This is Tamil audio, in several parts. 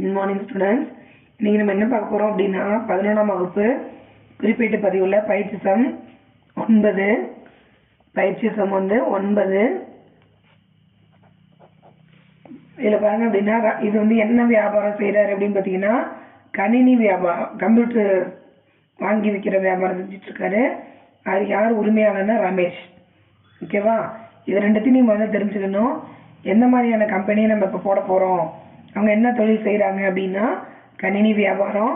Good morning students. இன்றைக்கி நம்ம என்ன பார்க்க போகிறோம் அப்படின்னா 11ஆம் வகுப்பு குறிப்பீட்டு பதிவுள்ள பயிற்சி சம் 9. பயிற்சி சம் 9. இதில் பாருங்க அப்படின்னா இது என்ன வியாபாரம் செய்கிறாரு அப்படின்னு பார்த்தீங்கன்னா கணினி வியாபாரம், கம்ப்யூட்டர் வாங்கி விற்கிற வியாபாரம் செஞ்சிட்ருக்காரு. அது யார் உரிமையாளர்னா ரமேஷ். ஓகேவா? இது ரெண்டுத்தையும் நீங்கள் தெரிஞ்சுக்கணும். எந்த மாதிரியான கம்பெனியை நம்ம இப்போ போட போகிறோம், அவங்க என்ன தொழில் செய்கிறாங்க அப்படின்னா கணினி வியாபாரம்.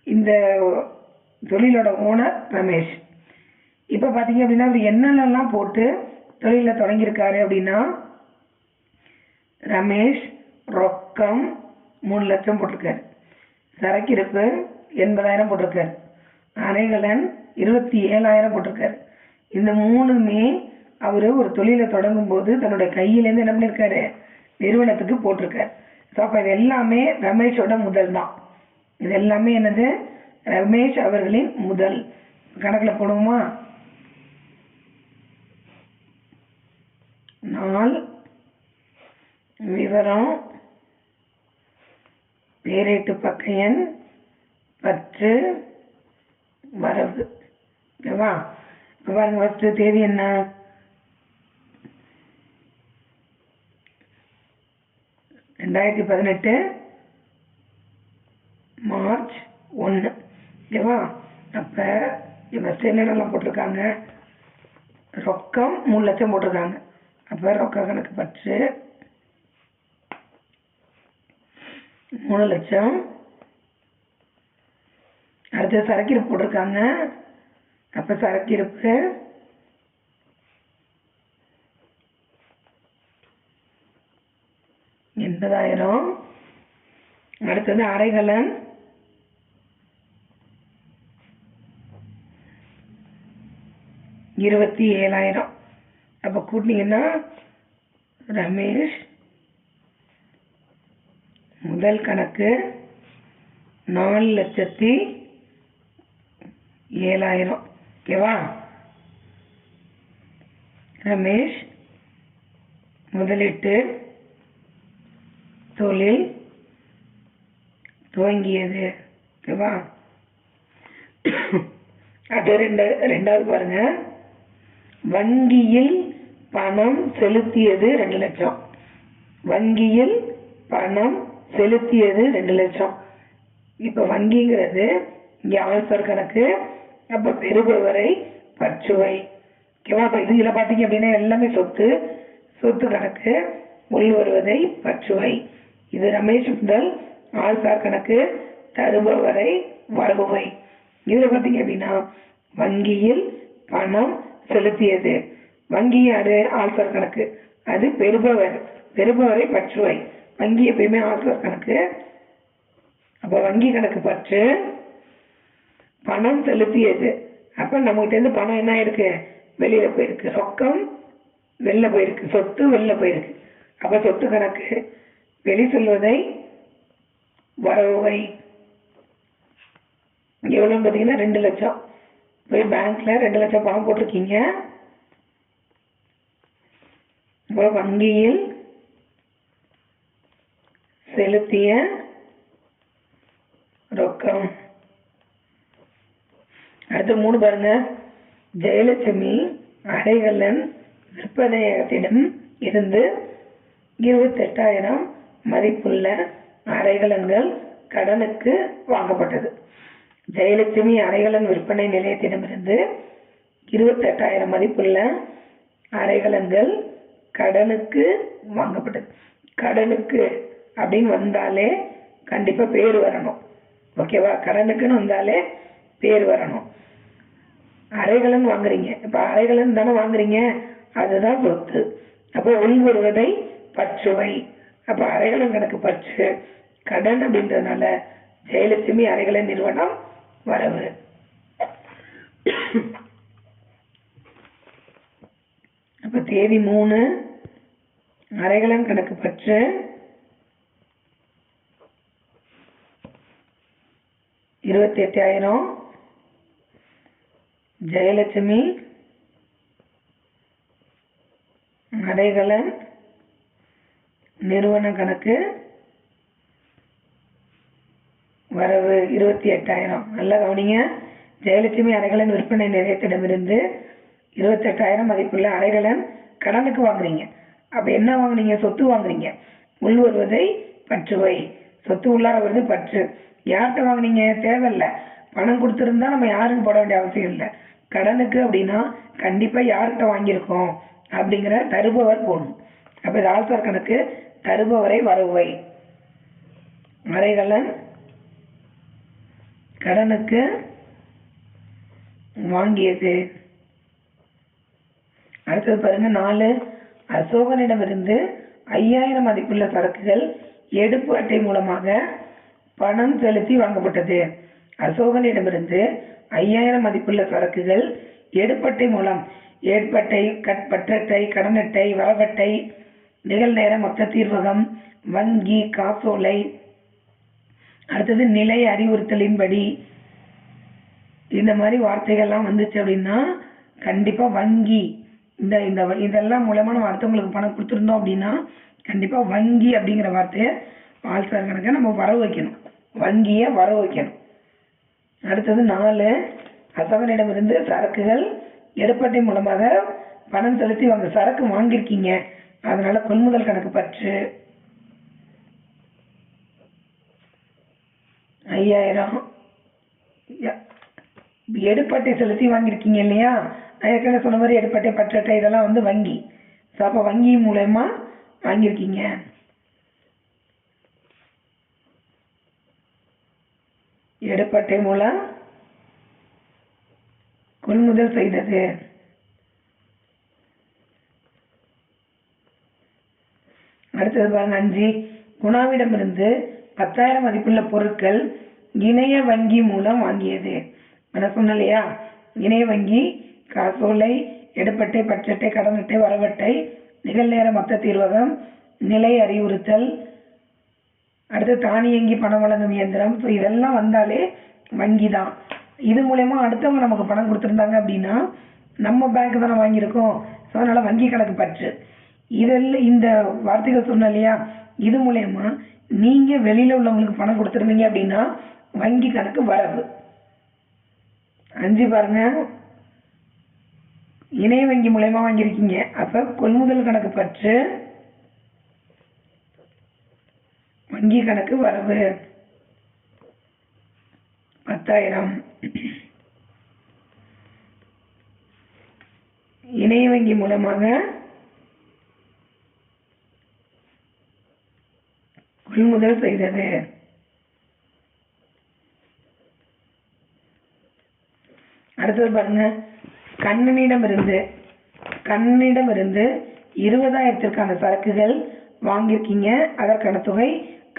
இந்த தொழிலோட ஓனர் ரமேஷ். இப்போ பார்த்தீங்க அப்படின்னா அவர் என்னென்னலாம் போட்டு தொழிலில் தொடங்கியிருக்காரு அப்படின்னா ரமேஷ் ரொக்கம் 3 லட்சம் போட்டிருக்காரு, சரக்கிருப்பு 80,000 போட்டிருக்காரு, அரைகலன் 27,000 போட்டிருக்காரு. இந்த மூணுமே அவர் ஒரு தொழிலை தொடங்கும் போது தன்னோட கையிலேருந்து என்ன பண்ணியிருக்காரு, நிறுவனத்துக்கு போட்டிருக்காரு. ஸோ அப்போ இது எல்லாமே ரமேஷோட முதல் தான். இது எல்லாமே என்னது, ரமேஷ் அவர்களின் முதல். கணக்கில் போடுவோமா? நாள், விவரம், பேரேட்டு பக்க எண், பற்று, வரவு. ஓகேவா? இப்போ பாருங்க, ஃபஸ்ட்டு தேதி என்ன, $2018 மார்ச் 1. ஓகேவா? அப்போ ஃபஸ்ட்டு என்னென்னலாம் போட்டிருக்காங்க, ரொக்கம் 3 லட்சம் போட்டிருக்காங்க. அப்போ ரொக்க கணக்கு பற்று 3 லட்சம். அடுத்து சரக்கிருப்பு போட்டிருக்காங்க. அப்போ சரக்கிருப்பு 80,000. அடுத்தது அரைகலன் 27,000. அப்போ கூட்டினீங்கன்னா ரமேஷ் முதல் கணக்கு 4,07,000. ஓகேவா? ரமேஷ் முதலீட்டு தொழில் துவங்கியது. ஓகேவா? அது ரெண்டாவது பாருங்க, வங்கியில் பணம் செலுத்தியது 2 லட்சம். வங்கியில் பணம் செலுத்தியது 2 லட்சம். இப்போ வங்கிங்கிறது இங்கே ஆல்சர் கணக்கு. அப்போ பெறுபவரை பற்றுவை. ஓகேவா? இப்போ இதில் பார்த்தீங்க அப்படின்னா எல்லாமே சொத்து கணக்கு, உள் வருவதை பற்றுவை. இது ரமேஷ் முதல் ஆள்சார் கணக்கு, தருபவரை வரவுவை. இதில் பார்த்தீங்க அப்படின்னா வங்கியில் பணம் செலுத்தியது, வங்கி யாரு, ஆள்சார் கணக்கு, அது பெறுபவரை பற்றுவை. வங்கி எப்பயுமே ஆள்சார் கணக்கு. அப்போ வங்கி கணக்கு பற்று, பணம் செலுத்தியது. அப்போ நம்மகிட்டேருந்து பணம் என்ன ஆயிருக்கு, வெளியில போயிருக்கு. ரொக்கம் வெளில போயிருக்கு, சொத்து வெளில போயிருக்கு. அப்போ சொத்து கணக்கு வெளி செல்வதை வரவை. எவ்வளோன்னு பார்த்தீங்கன்னா 2 லட்சம். போய் பேங்க்ல 2 லட்சம் பணம் போட்டிருக்கீங்க. இப்போ வங்கியில் செலுத்திய ரொக்கம். அடுத்து 3 பாருங்க, ஜெயலட்சுமி அடைகலன் விற்பனையகத்திடம் இருந்து 28,000 மதிப்புள்ள அரைகலன்கள் கடனுக்கு வாங்கப்பட்டது. ஜெயலட்சுமி அரைகலன் விற்பனை நிலையத்திடமிருந்து 28,000 மதிப்புள்ள அரைகலன்கள் கடனுக்கு வாங்கப்பட்டது. கடனுக்கு அப்படின்னு வந்தாலே கண்டிப்பா பேர் வரணும். ஓகேவா? கடனுக்குன்னு வந்தாலே பேர் வரணும். அரைகலன் வாங்குறீங்க, இப்ப அரைகலன் தானே வாங்குறீங்க, அதுதான் சொத்து. அப்போ உள் வருவதை பற்றுவை. அப்ப அரைகலன் கணக்கு பற்று, கடன் அப்படின்றதுனால ஜெயலட்சுமி அரைகலன் நிறுவனம் வரவு. அப்ப தேதி 3, அரைகலன் கணக்கு பற்று 28,000. ஜெயலட்சுமி அடைகலன் நிறுவன கணக்கு வரவு 28,000. நல்லா கவனிங்க. ஜெயலட்சுமி அரைகலன் விற்பனை நிலையத்திடமிருந்து 28,000 மதிப்புள்ள அரைகலன் கடனுக்கு வாங்குறீங்க. அப்போ என்ன வாங்குனீங்க? சொத்து வாங்குறீங்க. உள் வருவதை பற்றுவை, சொத்து உள்ளார வருது பற்று. யார்கிட்ட வாங்குனீங்க? தேவையில்லை. பணம் கொடுத்துருந்தா நம்ம யாருக்கும் போட வேண்டிய அவசியம் இல்லை. கடனுக்கு அப்படின்னா கண்டிப்பாக யார்கிட்ட வாங்கியிருக்கோம் அப்படிங்கிற தருபவர் போடணும். அப்போ இது ஆள்சார் கணக்கு. தருபவரை வரவை. அரைகலன் கடனுக்கு வாங்கியது. அடுத்தது பாருங்க 4. அசோகனிடமிருந்து 5,000 மதிப்புள்ள சரக்குகள் எடுப்பு அட்டை மூலமாக பணம் செலுத்தி வாங்கப்பட்டது. அசோகனிடமிருந்து 5,000 மதிப்புள்ள சரக்குகள் எடுப்பட்டை மூலம், ஏற்பட்டை, பற்றட்டை, கடனட்டை, வரவட்டை, நிகழ்நேர மொத்த தீர்வகம், வங்கி, காசோலை, அடுத்தது நிலை அறிவுறுத்தலின்படி, இந்த மாதிரி வார்த்தைகள்லாம் வந்துச்சு அப்படின்னா கண்டிப்பாக வங்கி, இதெல்லாம் மூலமாக நம்ம அடுத்தவங்களுக்கு பணம் கொடுத்துருந்தோம் அப்படின்னா கண்டிப்பாக வங்கி அப்படிங்கிற வார்த்தையை ஆள்சார் கணக்கை நம்ம வர வைக்கணும். வங்கியை வர வைக்கணும். அடுத்தது 4. அசோகனிடமிருந்து சரக்குகள் எடுப்பட்டை மூலமாக பணம் செலுத்தி வாங்க, சரக்கு வாங்கியிருக்கீங்க, அதனால கொள்முதல் கணக்கு பற்று 5,000. எடுப்பட்டை செலுத்தி வாங்கியிருக்கீங்க இல்லையா? ஏற்கனவே சொன்ன மாதிரி எடுப்பட்டை, பற்றட்டை இதெல்லாம் வந்து வங்கி. ஸோ அப்போ வங்கி மூலயமா வாங்கியிருக்கீங்க. எடுப்பட்டை மூலம் கொள்முதல் செய்தது. அடுத்தது பாருங்க 5. குணாவிடமிருந்து 10,000 மதிப்புள்ள பொருட்கள் இணைய வங்கி மூலம் வாங்கியது. நான் சொன்னேன் இல்லையா? இணைய வங்கி, காசோலை, எடுப்பட்டை, பற்றட்டை, கடனட்டை, வரவட்டை, நிகழ்நேர மொத்த தீர்வகம், நிலை அறிவுறுத்தல், அடுத்து தானியங்கி பணம் வழங்கும் இயந்திரம். ஸோ இதெல்லாம் வந்தாலே வங்கி தான். இது மூலயமா அடுத்தவங்க நமக்கு பணம் கொடுத்துருந்தாங்க அப்படின்னா நம்ம பேங்க் தானே வாங்கியிருக்கோம். ஸோ அதனால் வங்கி கணக்கு பற்று. இதெல்லாம் இந்த வார்த்தைகள் சொன்னோம் இல்லையா? இது மூலயமா நீங்கள் வெளியில் உள்ளவங்களுக்கு பணம் கொடுத்துருந்தீங்க அப்படின்னா வங்கி கணக்கு வரவு. 5 பாருங்க, இணைய வங்கி மூலயமா வாங்கியிருக்கீங்க. அப்போ கொள்முதல் கணக்கு பற்று, வங்கி கணக்கு வரவு 10,000. இணைய வங்கி மூலமாக கொள்முதல் செய்தது. அடுத்தது பாருங்க, கண்ணனிடமிருந்து 20,000க்கான சரக்குகள் வாங்கியிருக்கீங்க, அதற்கான தொகை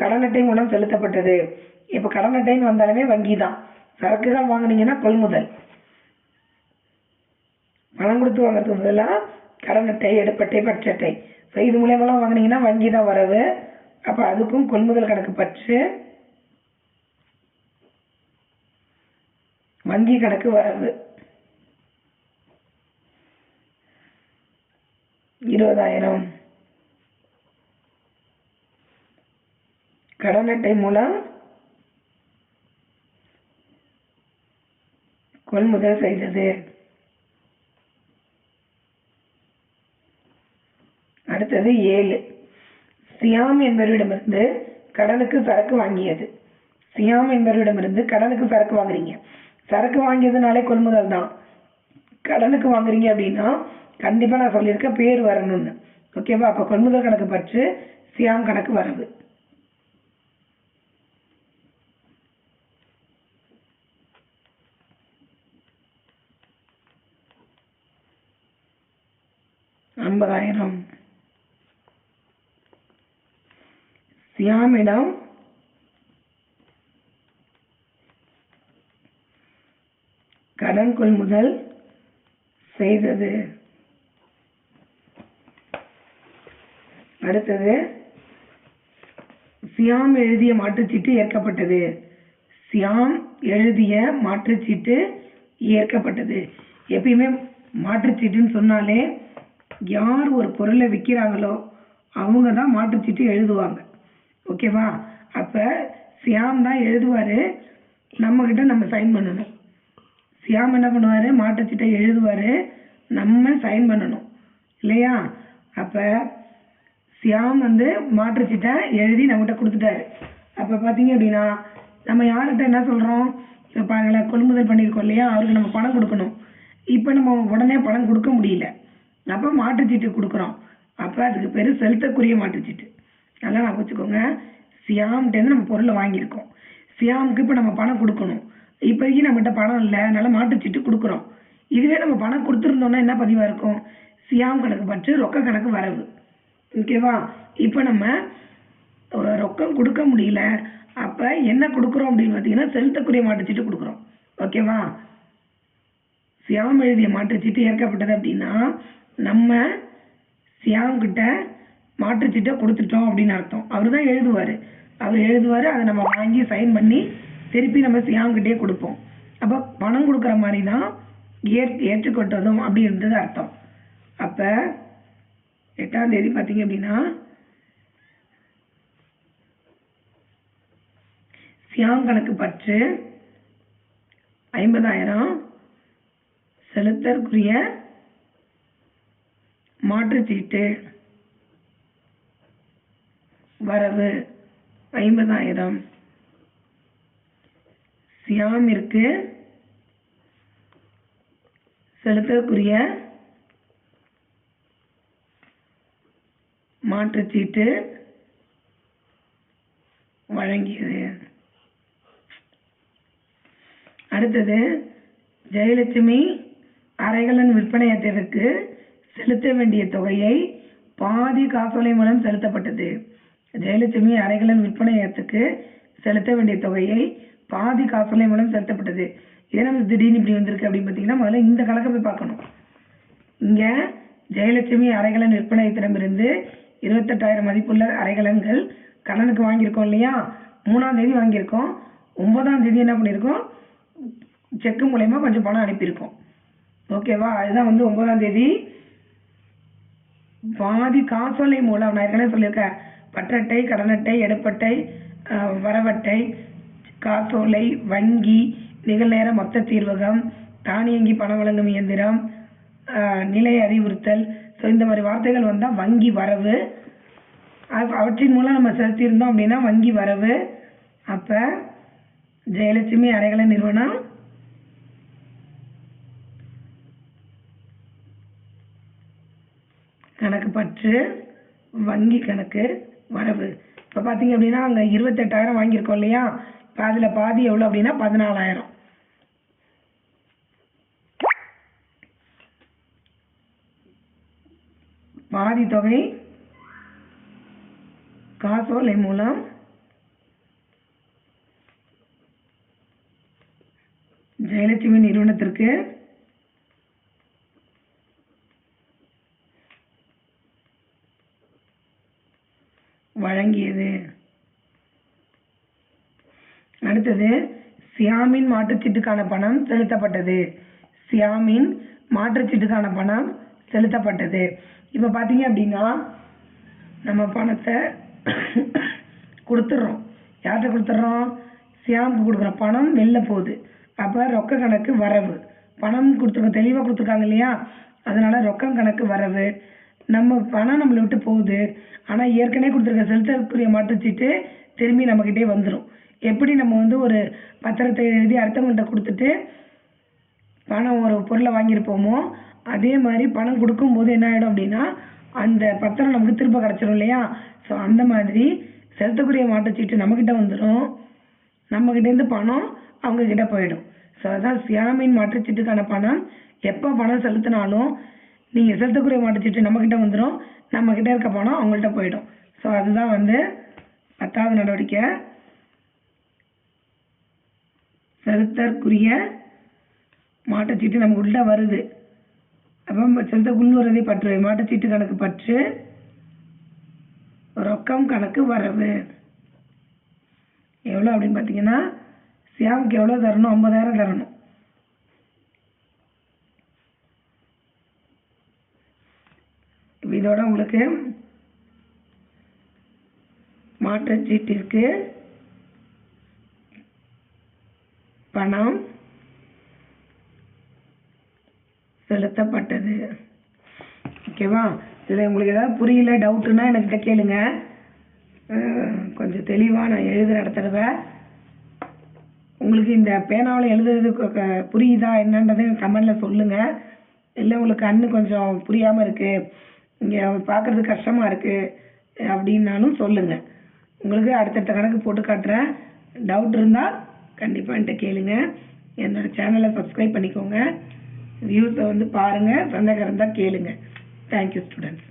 கடன் அட்டை மூலம் செலுத்தப்பட்டது. இப்போ கடன் அட்டைன்னு வந்தாலுமே வங்கி தான். சரக்குகள் வாங்கினீங்கன்னா கொள்முதல். பணம் கொடுத்து வாங்குறதுக்கு பதிலாக கடன் அட்டை, எடுப்பட்டை, பற்றட்டை, ஸோ இது மூலயமெல்லாம் வாங்கினீங்கன்னா வங்கி தான் வரவு. அப்போ அதுக்கும் கொள்முதல் கணக்கு பற்று, வங்கி கணக்கு வரவு 20,000. கடன் அட்டை மூலம் கொள்முதல் செய்தது. அடுத்தது 7. சியாம் என்பவரிடமிருந்து கடனுக்கு சரக்கு வாங்கியது. சியாம் என்பவரிடமிருந்து கடனுக்கு சரக்கு வாங்குறீங்க. சரக்கு வாங்கியதுனாலே கொள்முதல் தான். கடனுக்கு வாங்குறீங்க அப்படின்னா கண்டிப்பாக நான் சொல்லியிருக்கேன் பேர் வரணும்னு. ஓகேவா? அப்போ கொள்முதல் கணக்கு பற்று, சியாம் கணக்கு வரவு. $50,000. சியாமிடம் கடன் கொள்முதல் செய்தது. அடுத்தது சியாம் எழுதிய மாற்றுச்சீட்டு ஏற்கப்பட்டது. சியாம் எழுதிய மாற்றுச்சீட்டு ஏற்கப்பட்டது. எப்பயுமே மாற்றுச்சீட்டுன்னு சொன்னாலே யார் ஒரு பொருளை விற்கிறாங்களோ அவங்க தான் மாற்றுச்சீட்டு எழுதுவாங்க. ஓகேவா? அப்போ சியாம் தான் எழுதுவார், நம்மக்கிட்ட நம்ம சைன் பண்ணணும். சியாம் என்ன பண்ணுவார், மாற்றுச்சீட்டை எழுதுவார், நம்ம சைன் பண்ணணும் இல்லையா? அப்போ சியாம் வந்து மாற்றுச்சீட்டை எழுதி நம்மகிட்ட கொடுத்துட்டாரு. அப்போ பார்த்தீங்க அப்படின்னா நம்ம யார்கிட்ட என்ன சொல்கிறோம், இப்போ பாருங்களேன், கொள்முதல் பண்ணியிருக்கோம் இல்லையா, அவருக்கு நம்ம பணம் கொடுக்கணும். இப்போ நம்ம உடனே பணம் கொடுக்க முடியல, அப்போ மாற்றுச்சீட்டு கொடுக்குறோம். அப்போ அதுக்கு பேர் செலுத்தக்குரிய மாற்றுச்சீட்டு. நல்லா நான் வச்சுக்கோங்க. சியாம்கிட்டேருந்து நம்ம பொருளை வாங்கியிருக்கோம், சியாமுக்கு இப்போ நம்ம பணம் கொடுக்கணும். இப்போதைக்கு நம்மகிட்ட பணம் இல்லை, அதனால மாற்றுச்சீட்டு கொடுக்குறோம். இதுவே நம்ம பணம் கொடுத்துருந்தோம்னா என்ன பதிவாக இருக்கும், சியாம் கணக்கு பற்று ரொக்க கணக்கு வரவு. ஓகேவா? இப்போ நம்ம ரொக்கம் கொடுக்க முடியல, அப்போ என்ன கொடுக்குறோம் அப்படின்னு பார்த்தீங்கன்னா செலுத்தக்குரிய மாற்றுச்சீட்டு கொடுக்குறோம். ஓகேவா? சியாம் எழுதிய மாற்றுச்சீட்டு ஏற்கப்பட்டது அப்படின்னா நம்ம சியாம் கிட்ட மாற்றுச்சீட்டை கொடுத்துட்டோம் அப்படின்னு அர்த்தம். அவர் தான் எழுதுவார், அதை நம்ம வாங்கி சைன் பண்ணி திருப்பி நம்ம சியாம்கிட்டே கொடுப்போம். அப்போ பணம் கொடுக்குற மாதிரி தான் ஏற்றுக்கொண்டதும் அப்படின்றது அர்த்தம். அப்போ 8ஆம் தேதி பார்த்தீங்க அப்படின்னா சியாம் கணக்கு பற்று 50,000, செலுத்தற்குரிய மாற்றுச்சீட்டு வரவு 50,000, சியாமிற்கு செலுத்தற்குரிய மாற்றுச்சீட்டு வழங்கியது. அடுத்தது ஜெயலட்சுமி அறைகலன் விற்பனையத்திற்கு செலுத்த வேண்டிய தொகையை பாதி காசோலை மூலம் செலுத்தப்பட்டது. ஜெயலட்சுமி அறைகலன் விற்பனையத்துக்கு செலுத்த வேண்டிய தொகையை பாதி காசோலை மூலம் செலுத்தப்பட்டது. இதே நம்ம திடீர்னு இப்படி வந்திருக்கு அப்படின்னு பார்த்தீங்கன்னா முதல்ல இந்த கணக்கை போய் பார்க்கணும். இங்கே ஜெயலட்சுமி அறைகலன் விற்பனையத்திடமிருந்து 28,000 மதிப்புள்ள அறைகலன்கள் கடனுக்கு வாங்கியிருக்கோம் இல்லையா, 3ஆம் தேதி வாங்கியிருக்கோம். 9ஆம் தேதி என்ன பண்ணியிருக்கோம், செக்கு மூலயமா கொஞ்சம் பணம் அனுப்பியிருக்கோம். ஓகேவா? அதுதான் வந்து 9ஆம் தேதி பாதி காசோலை மூலம். நான் ஏற்கனவே சொல்லியிருக்கேன், பற்றட்டை, கடனட்டை, எடுப்பட்டை, வரவட்டை, காசோலை, வங்கி, நிகழ்நேர மொத்த தீர்வகம், தானியங்கி பணம் வழங்கும் இயந்திரம், நிலை அறிவுறுத்தல். ஸோ இந்த மாதிரி வார்த்தைகள் வந்தால் வங்கி வரவு, அவற்றின் மூலம் நம்ம செலுத்தியிருந்தோம் அப்படின்னா வங்கி வரவு. அப்போ ஜெயலட்சுமி அறைகலன் நிறுவனம் கணக்கு பற்று வங்கி கணக்கு வரவு. இப்போ பார்த்தீங்க அப்படின்னா அங்கே 28,000 வாங்கியிருக்கோம் இல்லையா, இப்போ அதில் பாதி எவ்வளோ அப்படின்னா 14,000. பாதி தொகை காசோலை மூலம் ஜெயலட்சுமி நிறுவனத்திற்கு வழங்கியது. அடுத்தது சியாமின் மாற்றுச்சீட்டுக்கான பணம் செலுத்தப்பட்டது. சியாமின் மாற்றுச்சீட்டுக்கான பணம் செலுத்தப்பட்டது. இப்போ பார்த்தீங்க அப்படின்னா நம்ம பணத்தை கொடுத்துட்றோம். யார்கிட்ட கொடுத்துட்றோம், சியாமுக்கு கொடுக்குறோம். பணம் வெளில போகுது, அப்போ ரொக்க கணக்கு வரவு. பணம் கொடுத்துருக்க தெளிவாக கொடுத்துருக்காங்க இல்லையா, அதனால் ரொக்கம் கணக்கு வரவு. நம்ம பணம் நம்மளை விட்டு போகுது, ஆனால் ஏற்கனவே கொடுத்துருக்க செலுத்தற்குரிய மாற்றுச்சீட்டு திரும்பி நம்மக்கிட்டே வந்துடும். எப்படி நம்ம வந்து ஒரு பத்திரத்தை எழுதி அடுத்தவங்கள்ட்ட கொடுத்துட்டு பணம் ஒரு பொருளை வாங்கியிருப்போமோ, அதே மாதிரி பணம் கொடுக்கும்போது என்ன ஆகிடும் அப்படின்னா அந்த பத்திரம் நமக்கு திரும்ப கிடச்சிடும் இல்லையா. ஸோ அந்த மாதிரி செலுத்தக்கூடிய மாற்றுச்சீட்டு நம்மக்கிட்ட வந்துடும், நம்மக்கிட்டேருந்து பணம் அவங்கக்கிட்ட போயிடும். ஸோ அதான் சியாமின் மாற்றுச்சீட்டுக்கான பணம் எப்போ பணம் செலுத்தினாலும் நீங்கள் செலுத்தக்கூடிய மாற்றுச்சீட்டு நம்மக்கிட்ட வந்துடும், நம்மக்கிட்ட இருக்க பணம் அவங்கள்ட்ட போயிடும். ஸோ அதுதான் வந்து 10வது நடவடிக்கை. செலுத்தற்குரிய மாற்றுச்சீட்டு நமக்குள்ள வருது, அப்போ செலுத்தக்குள் வரதே பற்று, மாற்றுச்சீட்டு கணக்கு பற்று, ரொக்கம் கணக்கு வரவு. எவ்வளோ அப்படின்னு பார்த்தீங்கன்னா சியாமுக்கு எவ்வளோ தரணும், 50,000 தரணும். இதோட உங்களுக்கு மாற்றுச்சீட்டிற்கு பணம் செலுத்தப்பட்டது. ஓகேவா? இதில் உங்களுக்கு ஏதாவது புரியல, டவுட்டுன்னா என்கிட்ட கேளுங்க. கொஞ்சம் தெளிவாக நான் எழுதுகிற இடத்துல உங்களுக்கு இந்த பேனாவில் எழுதுறது புரியுதா என்னன்றதை கமெண்டில் சொல்லுங்கள். இல்லை உங்களுக்கு கண்ணு கொஞ்சம் புரியாமல் இருக்குது, இங்கே பார்க்குறது கஷ்டமாக இருக்குது அப்படின்னாலும் சொல்லுங்கள். உங்களுக்கு அடுத்தடுத்த கணக்கு போட்டு காட்டுறேன். டவுட் இருந்தால் கண்டிப்பாக என்கிட்ட கேளுங்க. என்னோடய சேனலை சப்ஸ்கிரைப் பண்ணிக்கோங்க. வியூஸை பாருங்கள். சந்தேகம் இருந்தால் கேளுங்க. Thank you students.